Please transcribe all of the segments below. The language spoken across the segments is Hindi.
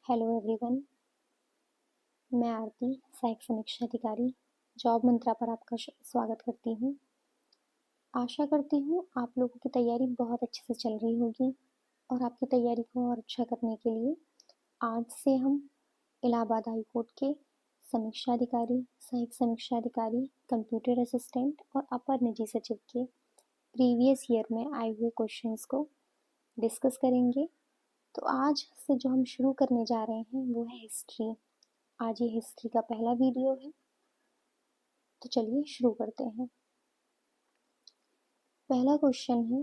हेलो एवरीवन, मैं आरती सहायक समीक्षा अधिकारी जॉब मंत्रा पर आपका स्वागत करती हूँ। आशा करती हूँ आप लोगों की तैयारी बहुत अच्छे से चल रही होगी और आपकी तैयारी को और अच्छा करने के लिए आज से हम इलाहाबाद हाई कोर्ट के समीक्षा अधिकारी, सहायक समीक्षा अधिकारी, कंप्यूटर असिस्टेंट और अपर निजी सचिव के प्रीवियस ईयर में आए हुए क्वेश्चंस को डिस्कस करेंगे। तो आज से जो हम शुरू करने जा रहे हैं वो है हिस्ट्री। आज ये हिस्ट्री का पहला वीडियो है, तो चलिए शुरू करते हैं। पहला क्वेश्चन है,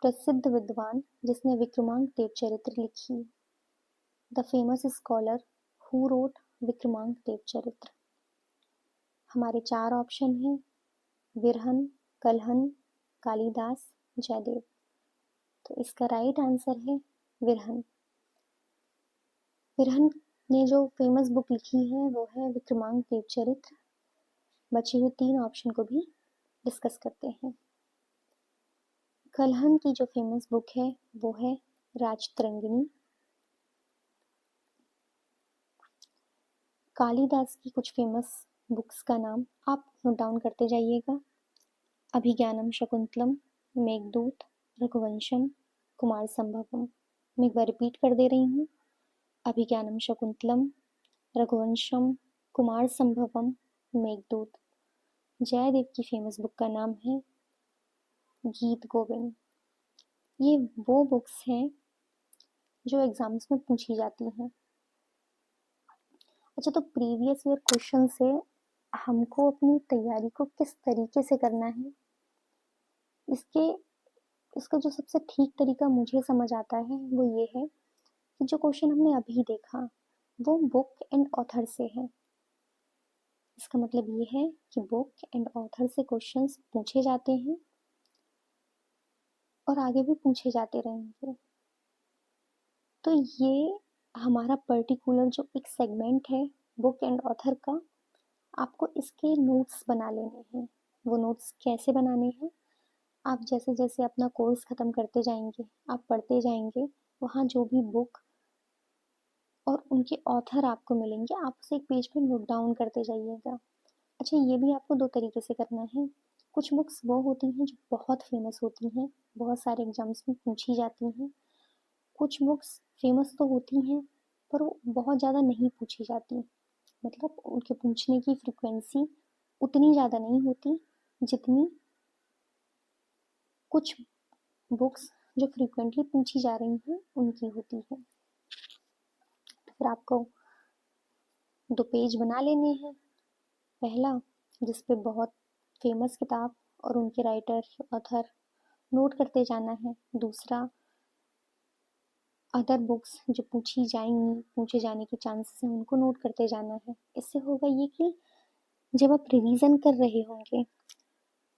प्रसिद्ध विद्वान जिसने विक्रमांक देव चरित्र लिखी। The famous scholar who wrote Vikramanka Deva Charitra. हमारे चार ऑप्शन हैं, विरहन, कलहन, कालिदास, जयदेव। तो इसका राइट आंसर है विरहन। विरहन ने जो फेमस बुक लिखी है वो है विक्रमांक देव चरित्र। बचे हुए तीन ऑप्शन को भी डिस्कस करते हैं। कलहन की जो फेमस बुक है वो है राजतरंगिणी। कालिदास की कुछ फेमस बुक्स का नाम आप नोट डाउन करते जाइएगा। अभिज्ञानम शकुंतलम, मेघदूत, रघुवंशम, कुमार संभवम। मैं एक बार रिपीट कर दे रही हूँ। अभिज्ञानम शकुंतलम, रघुवंशम, कुमार संभवम, मेघदूत। जयदेव की फेमस बुक का नाम है गीत गोविंद। ये वो बुक्स हैं जो एग्जाम्स में पूछी जाती हैं। अच्छा, तो प्रीवियस ईयर क्वेश्चन से हमको अपनी तैयारी को किस तरीके से करना है, इसका जो सबसे ठीक तरीका मुझे समझ आता है वो ये है कि जो क्वेश्चन हमने अभी देखा वो बुक एंड ऑथर से है। इसका मतलब ये है कि बुक एंड ऑथर से क्वेश्चंस पूछे जाते हैं और आगे भी पूछे जाते रहेंगे। तो ये हमारा पर्टिकुलर जो एक सेगमेंट है बुक एंड ऑथर का, आपको इसके नोट्स बना लेने हैं। वो नोट्स कैसे बनाने हैं, आप जैसे जैसे अपना कोर्स ख़त्म करते जाएंगे, आप पढ़ते जाएंगे, वहाँ जो भी बुक और उनके ऑथर आपको मिलेंगे आप उसे एक पेज पे नोट डाउन करते जाइएगा। अच्छा, ये भी आपको दो तरीके से करना है। कुछ बुक्स वो होती हैं जो बहुत फेमस होती हैं, बहुत सारे एग्जाम्स में पूछी जाती हैं। कुछ बुक्स फेमस तो होती हैं पर वो बहुत ज़्यादा नहीं पूछी जाती, मतलब उनके पूछने की फ्रिक्वेंसी उतनी ज़्यादा नहीं होती जितनी कुछ बुक्स जो फ्रीक्वेंटली पूछी जा रही हैं उनकी होती है। फिर आपको दो पेज बना लेने हैं। पहला जिस पे बहुत फेमस किताब और उनके राइटर ऑथर नोट करते जाना है। दूसरा अदर बुक्स जो पूछी जाएंगी, पूछे जाने के चांसेस हैं, उनको नोट करते जाना है। इससे होगा ये कि जब आप रिवीजन कर रहे होंगे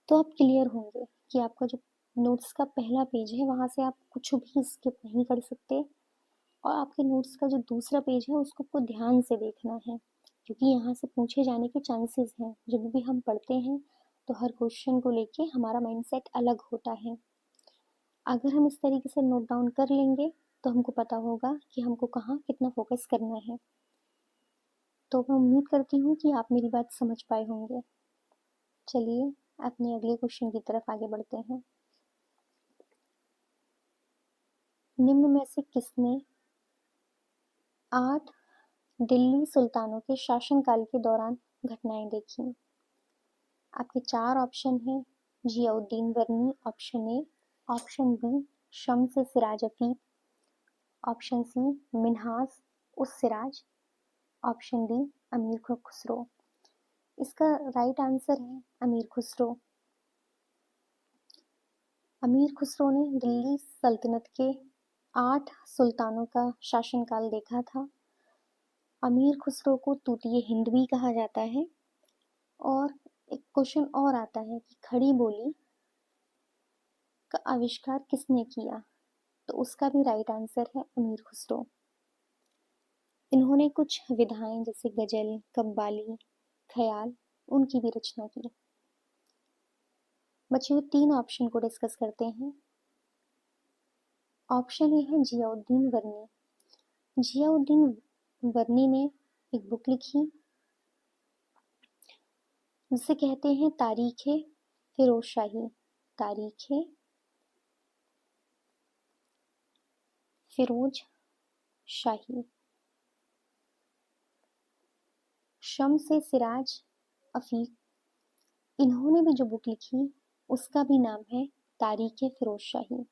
तो आप क्लियर होंगे कि आपका जो नोट्स का पहला पेज है वहाँ से आप कुछ भी स्किप नहीं कर सकते और आपके नोट्स का जो दूसरा पेज है उसको आपको ध्यान से देखना है, क्योंकि यहाँ से पूछे जाने के चांसेस हैं। जब भी हम पढ़ते हैं तो हर क्वेश्चन को लेके हमारा माइंडसेट अलग होता है। अगर हम इस तरीके से नोट डाउन कर लेंगे तो हमको पता होगा कि हमको कहाँ कितना फोकस करना है। तो मैं उम्मीद करती हूँ कि आप मेरी बात समझ पाए होंगे। चलिए अपने अगले क्वेश्चन की तरफ आगे बढ़ते हैं। निम्न में से किसने 8 दिल्ली सुल्तानों के शासनकाल के दौरान घटनाएं देखी? आपके चार ऑप्शन हैं, Ziauddin Barani option A, option B Shams Siraj Afif, option C Minhaj us Siraj, option D अमीर खुसरो। इसका राइट आंसर है अमीर खुसरो। अमीर खुसरो ने दिल्ली सल्तनत के 8 सुल्तानों का शासनकाल देखा था। अमीर खुसरो को तूतिए हिंद भी कहा जाता है। और एक क्वेश्चन और आता है कि खड़ी बोली का आविष्कार किसने किया? तो उसका भी राइट आंसर है अमीर खुसरो। इन्होंने कुछ विधाएं जैसे गजल, कव्वाली, ख्याल, उनकी भी रचना की। बचे हुए तीन ऑप्शन को डिस्कस करते हैं। ऑप्शन ए है जियाउद्दीन वर्नी। जियाउद्दीन वर्नी ने एक बुक लिखी जिसे कहते हैं तारीख़ फिरोज़शाही। तारीख़ फिरोज़शाही। शम्स सिराज अफ़ीक, इन्होंने भी जो बुक लिखी उसका भी नाम है तारीख़ फिरोज़शाही।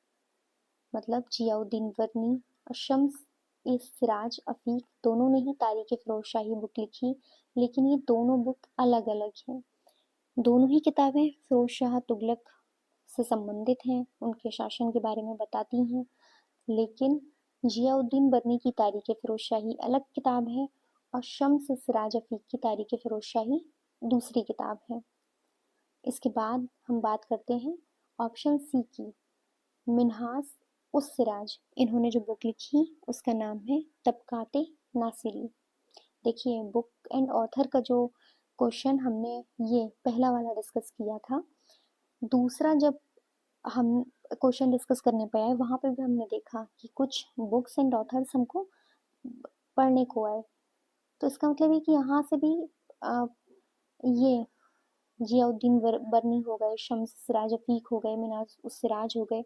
मतलब जियाउद्दीन वर्नी और शम्स सिराज अफ़ीक दोनों ने ही तारीख़ फिरोज़शाही बुक लिखी, लेकिन ये दोनों बुक अलग अलग हैं। दोनों ही किताबें फिरोज़ शाह तुगलक से संबंधित हैं, उनके शासन के बारे में बताती हैं, लेकिन जियाउद्दीन वर्नी की तारीख़ फिरोज़शाही अलग किताब है और शम्स सिराज अफ़ीक की तारीख़ फिरोज़शाही दूसरी किताब है। इसके बाद हम बात करते हैं ऑप्शन सी की, मिन्हाज उस सिराज। इन्होंने जो बुक लिखी उसका नाम है तबक़ात नासिरी। देखिए बुक एंड ऑथर का जो क्वेश्चन हमने ये पहला वाला डिस्कस किया था, दूसरा जब हम क्वेश्चन डिस्कस करने पे आए वहाँ पे भी हमने देखा कि कुछ बुक्स एंड ऑथर्स हमको पढ़ने को आए, तो इसका मतलब है कि यहाँ से भी ये जियाउद्दीन वर्नी हो गए, शम्स सिराज अफ़ीक हो गए, मिनाज उस सिराज हो गए।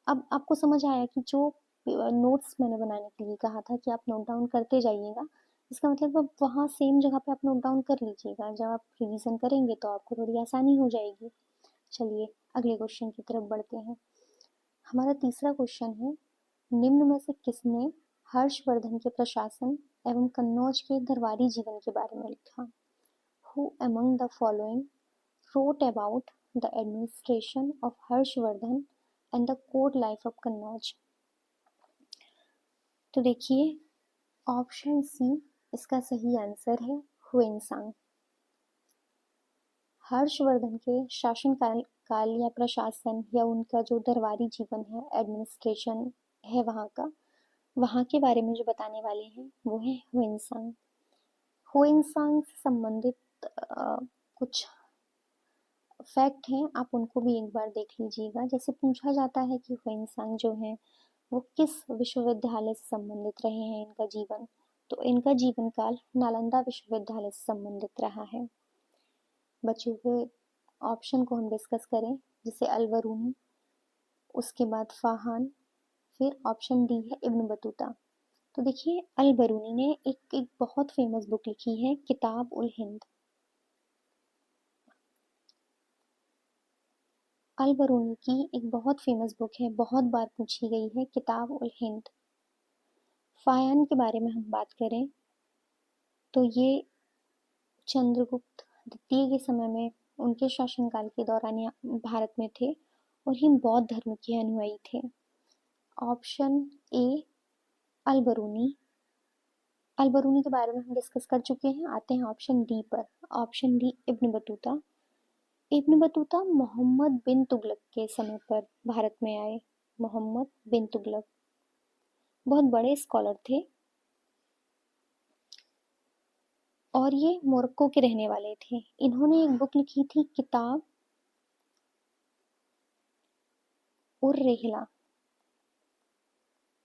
अब आपको समझ आया कि जो नोट्स मैंने बनाने के लिए कहा था कि आप नोट डाउन करते जाइएगा, इसका मतलब अब वहाँ सेम जगह पे आप नोट डाउन कर लीजिएगा। जब आप रिवीजन करेंगे तो आपको थोड़ी आसानी हो जाएगी। चलिए अगले क्वेश्चन की तरफ बढ़ते हैं। हमारा तीसरा क्वेश्चन है, निम्न में से किसने हर्षवर्धन के प्रशासन एवं कन्नौज के दरबारी जीवन के बारे में लिखा? Who among the following wrote about the administration of Harshvardhan and the court life of Kannauj? तो देखिए ऑप्शन सी इसका सही आंसर है, हुएनसांग। हर्षवर्धन के शासन काल या प्रशासन या उनका जो दरबारी जीवन है, एडमिनिस्ट्रेशन है वहाँ के बारे में जो बताने वाले हैं वो है हुएनसांग। हुएनसांग से संबंधित कुछ फैक्ट हैं, आप उनको भी एक बार देख लीजिएगा। जैसे पूछा जाता है कि हुएनसांग जो है वो किस विश्वविद्यालय से संबंधित रहे हैं इनका जीवन, तो इनका जीवन काल नालंदा विश्वविद्यालय से संबंधित रहा है। बचे हुए ऑप्शन को हम डिस्कस करें, जैसे अलबरूनी, उसके बाद फाहान, फिर ऑप्शन डी है इब्न बतूता। तो देखिए अलबरूनी ने एक बहुत फेमस बुक लिखी है किताब उल हिंद। अलबरूनी की एक बहुत फेमस बुक है, बहुत बार पूछी गई है, किताब उल हिंद। फायान के बारे में हम बात करें तो ये चंद्रगुप्त द्वितीय के समय में उनके शासनकाल के दौरान भारत में थे और ये बौद्ध धर्म के अनुयायी थे। Option A Al-Biruni. अलबरूनी के बारे में हम डिस्कस कर चुके हैं। आते हैं ऑप्शन डी पर। Option D Ibn Battuta. Ibn Battuta Muhammad bin Tughlaq के समय पर भारत में आए। मोहम्मद बिन तुगलक बहुत बड़े स्कॉलर थे और ये मोरक्को के रहने वाले थे। इन्होंने एक बुक लिखी थी किताब उर रेहला।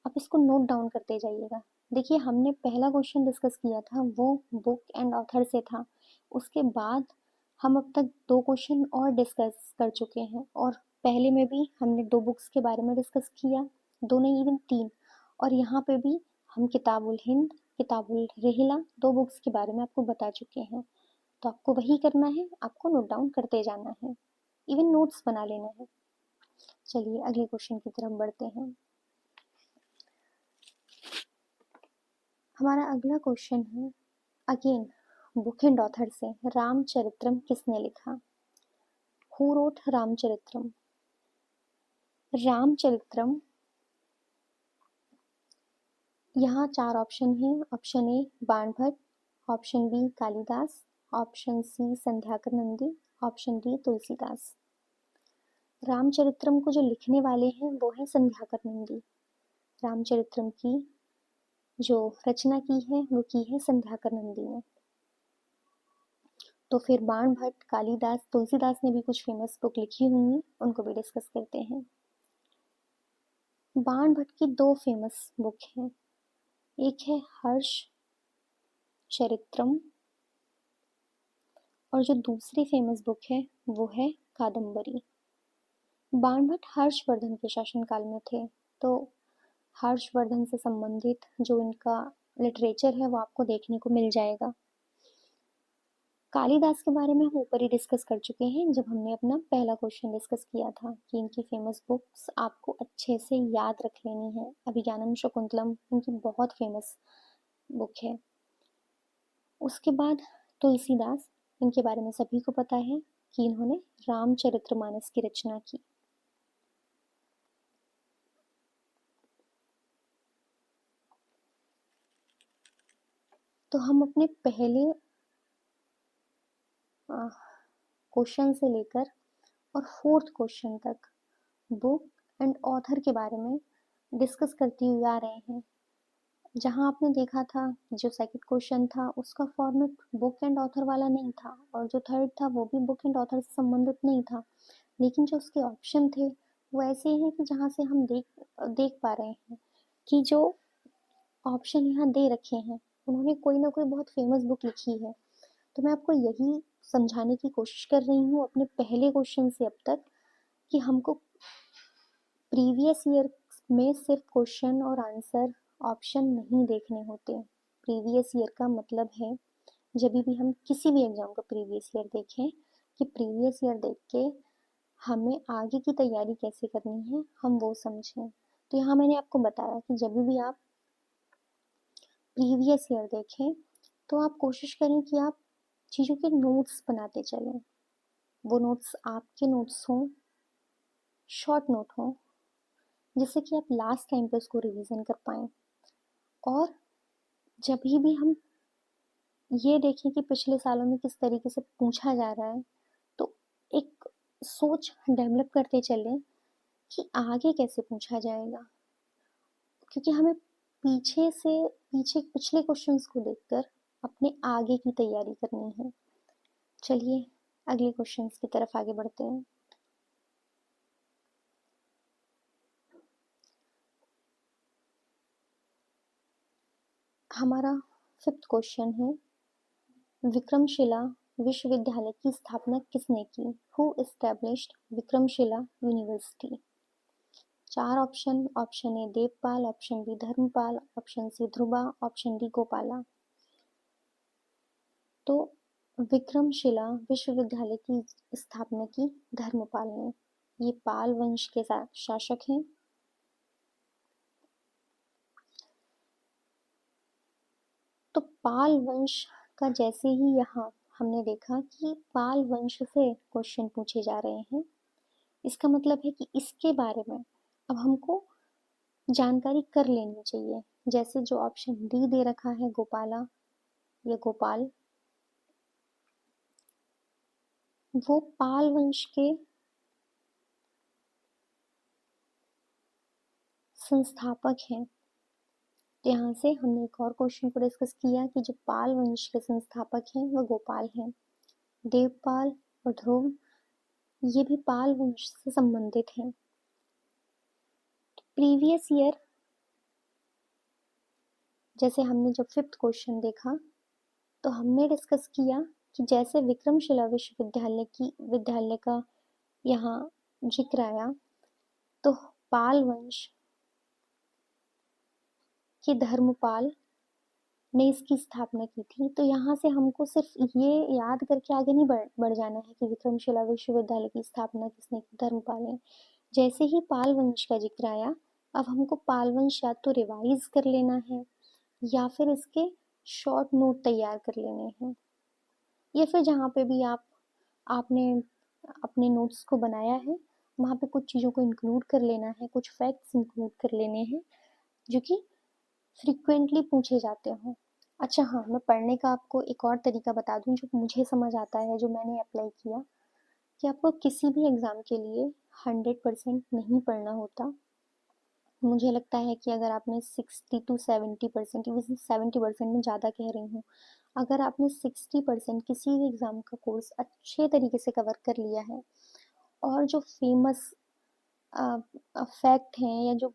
आप इसको नोट डाउन करते जाइएगा। देखिए हमने पहला क्वेश्चन डिस्कस किया था वो बुक एंड ऑथर से था, उसके बाद हम अब तक 2 क्वेश्चन और डिस्कस कर चुके हैं और पहले में भी हमने 2 बुक्स के बारे में डिस्कस किया, 2 नहीं इवन 3, और यहाँ पे भी हम किताबुल हिंद, किताबुल रेहला 2 बुक्स के बारे में आपको बता चुके हैं। तो आपको वही करना है, आपको नोट डाउन करते जाना है, इवन नोट्स बना लेना है। चलिए अगले क्वेश्चन की तरफ बढ़ते हैं। हमारा अगला क्वेश्चन है अगेन बुक एंड ऑथर से, रामचरित्रम किसने लिखा? Who wrote रामचरित्रम? रामचरित्रम, यहाँ 4 ऑप्शन हैं। Option A Banabhatta, option B Kalidas, option C Sandhyakar Nandi, option D Tulsidas. Ramcharitam को जो लिखने वाले हैं वो है संध्याकर नंदी। रामचरित्रम की जो रचना की है वो की है संध्याकर नंदी ने। तो फिर बाणभट्ट, कालिदास, तुलसीदास ने भी कुछ फेमस बुक लिखी होंगी, उनको भी डिस्कस करते हैं। बाणभट्ट की 2 फेमस बुक हैं, एक है हर्ष चरित्रम, और जो दूसरी फेमस बुक है वो है कादम्बरी। बाणभट्ट हर्षवर्धन के शासनकाल में थे, तो हर्षवर्धन से संबंधित जो इनका लिटरेचर है वो आपको देखने को मिल जाएगा। कालिदास के बारे में हम ऊपर ही डिस्कस कर चुके हैं जब हमने अपना पहला क्वेश्चन डिस्कस किया था कि इनकी फेमस बुक्स आपको अच्छे से याद रख लेनी है। अभिज्ञानम शाकुंतलम इनकी बहुत फेमस बुक है। उसके बाद तुलसीदास, इनके बारे में सभी को पता है कि इन्होंने रामचरितमानस की रचना की। तो हम अपने पहले क्वेश्चन से लेकर और फोर्थ क्वेश्चन तक बुक एंड ऑथर के बारे में डिस्कस करते हुए आ रहे हैं। जहां आपने देखा था जो सेकंड क्वेश्चन था उसका फॉर्मेट बुक एंड ऑथर वाला नहीं था, और जो थर्ड था वो भी बुक एंड ऑथर से संबंधित नहीं था, लेकिन जो उसके ऑप्शन थे वो ऐसे हैं कि जहाँ से हम देख पा रहे हैं कि जो ऑप्शन यहाँ दे रखे हैं उन्होंने कोई ना कोई बहुत फेमस बुक लिखी है। तो मैं आपको यही समझाने की कोशिश कर रही हूँ अपने पहले क्वेश्चन से अब तक कि हमको प्रीवियस ईयर में सिर्फ क्वेश्चन और आंसर ऑप्शन नहीं देखने होते। प्रीवियस ईयर का मतलब है जब भी हम किसी भी एग्जाम का प्रीवियस ईयर देखें कि प्रीवियस ईयर देख के हमें आगे की तैयारी कैसे करनी है हम वो समझें। तो यहाँ मैंने आपको बताया कि जब भी आप प्रीवियस ईयर देखें तो आप कोशिश करें कि आप चीज़ों के नोट्स बनाते चलें। वो नोट्स आपके नोट्स हों, शॉर्ट नोट हों, जिससे कि आप लास्ट टाइम पे उसको रिवीजन कर पाएँ। और जब भी हम ये देखें कि पिछले सालों में किस तरीके से पूछा जा रहा है, तो एक सोच डेवलप करते चलें कि आगे कैसे पूछा जाएगा, क्योंकि हमें पीछे पिछले क्वेश्चंस को देखकर अपने आगे की तैयारी करनी है। चलिए अगले क्वेश्चंस की तरफ आगे बढ़ते हैं। हमारा फिफ्थ क्वेश्चन है, विक्रमशिला विश्वविद्यालय की स्थापना किसने की? Who established Vikramshila university? चार option. Option A Devapala, option B Dharmapala, option C Dhruva, option D Gopala. तो विक्रमशिला विश्वविद्यालय की स्थापना की धर्मपाल ने। ये पाल वंश के शासक हैं। तो पाल वंश का जैसे ही यहाँ हमने देखा कि पाल वंश से क्वेश्चन पूछे जा रहे हैं, इसका मतलब है कि इसके बारे में अब हमको जानकारी कर लेनी चाहिए। जैसे जो ऑप्शन डी दे रखा है गोपाला या गोपाल, वो पाल वंश के संस्थापक हैं। यहाँ से हमने एक और क्वेश्चन को डिस्कस किया कि जो पाल वंश के संस्थापक हैं वह गोपाल हैं। देवपाल और ध्रुव ये भी पाल वंश से संबंधित हैं। प्रीवियस ईयर जैसे हमने जब फिफ्थ क्वेश्चन देखा तो हमने डिस्कस किया कि जैसे विक्रमशिला विद्यालय का यहाँ जिक्र आया, तो पाल वंश के धर्मपाल ने इसकी स्थापना की थी। तो यहाँ से हमको सिर्फ ये याद करके आगे नहीं बढ़ जाना है कि विक्रमशिला विश्वविद्यालय की स्थापना किसने की, धर्मपाल ने। जैसे ही पाल वंश का जिक्र आया, अब हमको पाल वंश या तो रिवाइज कर लेना है या फिर इसके शॉर्ट नोट तैयार कर लेने हैं, या फिर जहाँ पे भी आपने अपने नोट्स को बनाया है वहाँ पे कुछ चीज़ों को इंक्लूड कर लेना है, कुछ फैक्ट्स इंक्लूड कर लेने हैं जो कि फ्रिक्वेंटली पूछे जाते हों। अच्छा हाँ, मैं पढ़ने का आपको एक और तरीका बता दूँ जो मुझे समझ आता है, जो मैंने अप्लाई किया, कि आपको किसी भी एग्ज़ाम के लिए 100% नहीं पढ़ना होता। मुझे लगता है कि अगर आपने 60 to 70%, इवन 70% में ज़्यादा कह रही हूँ, अगर आपने 60% किसी भी एग्ज़ाम का कोर्स अच्छे तरीके से कवर कर लिया है और जो फेमस फैक्ट हैं या जो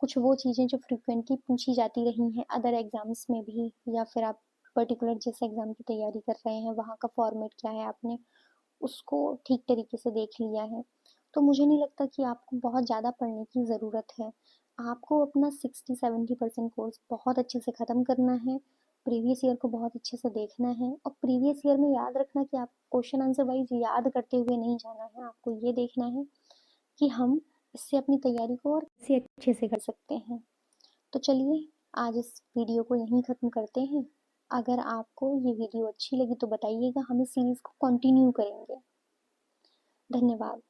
कुछ वो चीज़ें जो फ्रिक्वेंटली पूछी जाती रही हैं अदर एग्ज़ाम्स में भी, या फिर आप पर्टिकुलर जिस एग्ज़ाम की तैयारी कर रहे हैं वहाँ का फॉर्मेट क्या है, आपने उसको ठीक तरीके से देख लिया है, तो मुझे नहीं लगता कि आपको बहुत ज़्यादा पढ़ने की ज़रूरत है। आपको अपना 60-70% कोर्स बहुत अच्छे से ख़त्म करना है, प्रीवियस ईयर को बहुत अच्छे से देखना है और प्रीवियस ईयर में याद रखना कि आप क्वेश्चन आंसर वाइज़ याद करते हुए नहीं जाना है, आपको ये देखना है कि हम इससे अपनी तैयारी को और कैसे अच्छे से कर सकते हैं। तो चलिए आज इस वीडियो को यहीं ख़त्म करते हैं। अगर आपको ये वीडियो अच्छी लगी तो बताइएगा, हम इस सीरीज़ को कंटिन्यू करेंगे। धन्यवाद।